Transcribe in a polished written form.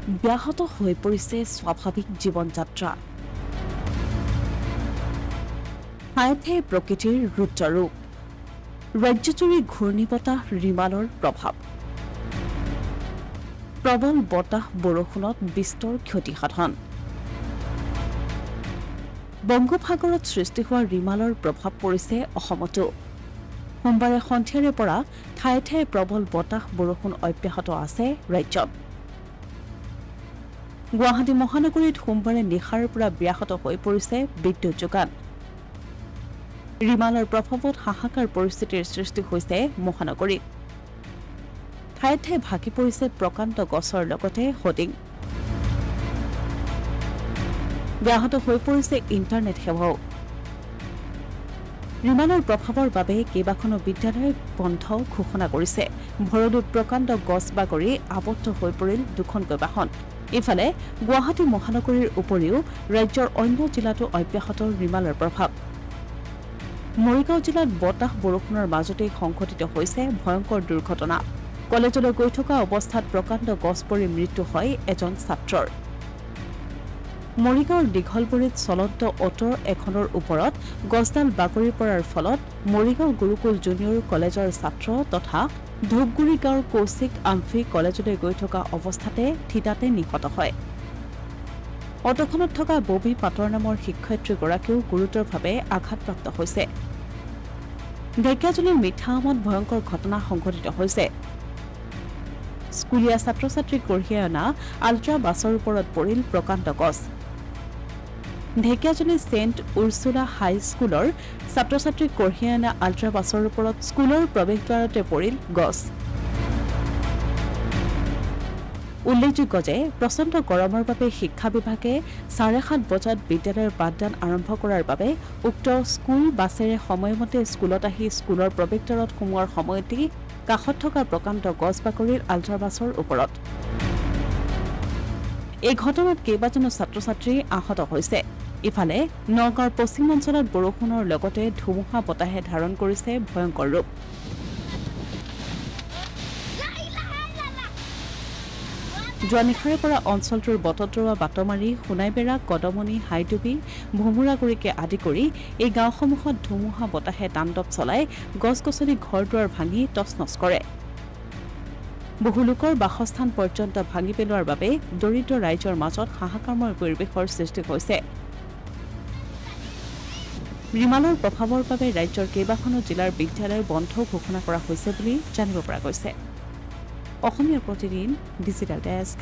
ব্যাহত হৈ পৰিছে স্বাভাৱিক জীৱন যাত্ৰা ঠায়ে ঠায়ে প্ৰকৃতিৰ ৰুদ্ৰৰূপ ৰাজ্যজুৰি ঘূৰ্ণীবতাহ ৰিমালৰ প্ৰভাৱ প্ৰবল বতাহ বৰষুণত বিস্তৰ ক্ষতিসাধন বংগোপসাগৰত সৃষ্টি হোৱা ৰিমালৰ প্ৰভাৱ পৰিছে অসমতো সোমবাৰে সন্ধিয়াৰে পৰা ঠায়ে ঠায়ে প্ৰবল বতাহ বৰষুণ অব্যাহত আছে ৰাজ্যত গুৱাহাটী মহানগৰীত সোমবাৰে নিশাৰ পৰা ব্যাহত হৈ পৰিছে বিদ্যুৎ যোগান ৰিমালৰ প্ৰভাৱত হাহাকাৰ পৰিস্থিতিৰ সৃষ্টি হৈছে মহানগৰীত ঠায়ে ঠায়ে ভাগি পৰিছে প্ৰকাণ্ড গছৰ লগতে হোৰ্ডিং ব্যাহত হৈ পৰিছে ইণ্টাৰনেট সেৱাও ৰিমালৰ প্ৰভাৱৰ বাবে কেইবাখনো বিদ্যালয় বন্ধ ঘোষণা কৰিছে ভৰলুত প্ৰকাণ্ড গছ বাগৰি আবদ্ধ হৈ পৰিল দুখনকৈ বাহন ইফালে গুৱাহাটী মহানগৰীৰ উপৰিও ৰাজ্যৰ অন্য জিলাতো অব্যাহত ৰিমালৰ প্ৰভাৱ মৰিগাঁও জিলাত বতাহ বৰষুণৰ মাজতেই সংঘটিত হৈছে ভয়ংকৰ দুৰ্ঘটনা কলেজলৈ গৈ থকা অৱস্থাত প্ৰকাণ্ড গছ পৰি মৃত্যু হয় এজন ছাত্ৰৰ মৰিগাঁৱৰ দীঘলবৰীত চলন্ত অ'টোৰ এখনৰ ওপৰত গছডাল বাগৰি পৰাৰ ফলত মৰিগাঁও গুৰুকুল জুনিয়ৰ কলেজৰ ছাত্ৰ তথা ধূপগুৰি গাঁৱৰ কৌশিক আম্ফি কলেজলৈ গৈ থকা অৱস্থাতে থিতাতে নিহত হয় অটোখনত থকা ববী পাটৰ নামৰ শিক্ষয়িত্ৰীগৰাকীও গুৰুতৰভাৱে আঘাতপ্ৰাপ্ত হৈছে ঢেকিয়াজুলিৰ মিঠাআমত ভয়ংকৰ ঘটনা সংঘটিত হৈছে স্কুলীয়া ছাত্ৰ ছাত্ৰীক কঢ়িয়াই অনা আল্ট্ৰা বাছৰ ওপৰত পৰিল প্ৰকাণ্ড গছ ঢেকিয়াজুলি সেণ্ট উৰ্চুলা হাই স্কুলৰ ছাত্ৰ ছাত্ৰীক কঢ়িয়াই অনা আল্ট্ৰা বাছৰ ওপৰত স্কুলৰ প্ৰৱেশদ্বাৰতে পৰিল গছ উল্লেখযোগ্য যে প্ৰচণ্ড গৰমৰ বাবে শিক্ষা বিভাগে 7:30 বজাত বিদ্যালয়ৰ পাঠদান আৰম্ভ কৰাৰ বাবে উক্ত স্কুল বাছেৰে সময়মতে স্কুলত আহি স্কুলৰ প্ৰৱেশদ্বাৰত সোমোৱাৰ সময়তেই কাষত থকা প্ৰকাণ্ড গছ বাগৰিল আল্ট্ৰা বাছৰ ওপৰত এই ঘটনাত কেইবাজনো ছাত্ৰ ছাত্ৰী আহত হৈছে ইফালে নগাঁৱৰ পশ্চিম অঞ্চলত বৰষুণৰ লগতে ধুমুহা বতাহে ধাৰণ কৰিছে ভয়ংকৰ ৰূপ যোৱা নিশাৰে পৰা অঞ্চলটোৰ বটদ্ৰৱা বাটমাৰী সোণাইবেৰা কদমনি হাইডুবি ভোমোৰাগুৰিকে আদি কৰি এই গাঁওসমূহত ধুমুহা বতাহে তাণ্ডৱ চলাই গছ গছনি ঘৰ দুৱাৰ ভাঙি তছনছ কৰে বহু লোকৰ বাসস্থান পৰ্যন্ত ভাঙি পেলোৱাৰ বাবে দৰিদ্ৰ ৰাইজৰ মাজত হাহাকাৰময় পৰিৱেশৰ সৃষ্টি হৈছে ৰিমালৰ প্ৰভাৱৰ বাবে ৰাজ্যৰ কেইবাখনো জিলাৰ বিদ্যালয় বন্ধ ঘোষণা কৰা হৈছে বুলি জানিব পৰা গৈছে অসমীয়া প্ৰতিদিন ডিজিটেল ডেস্ক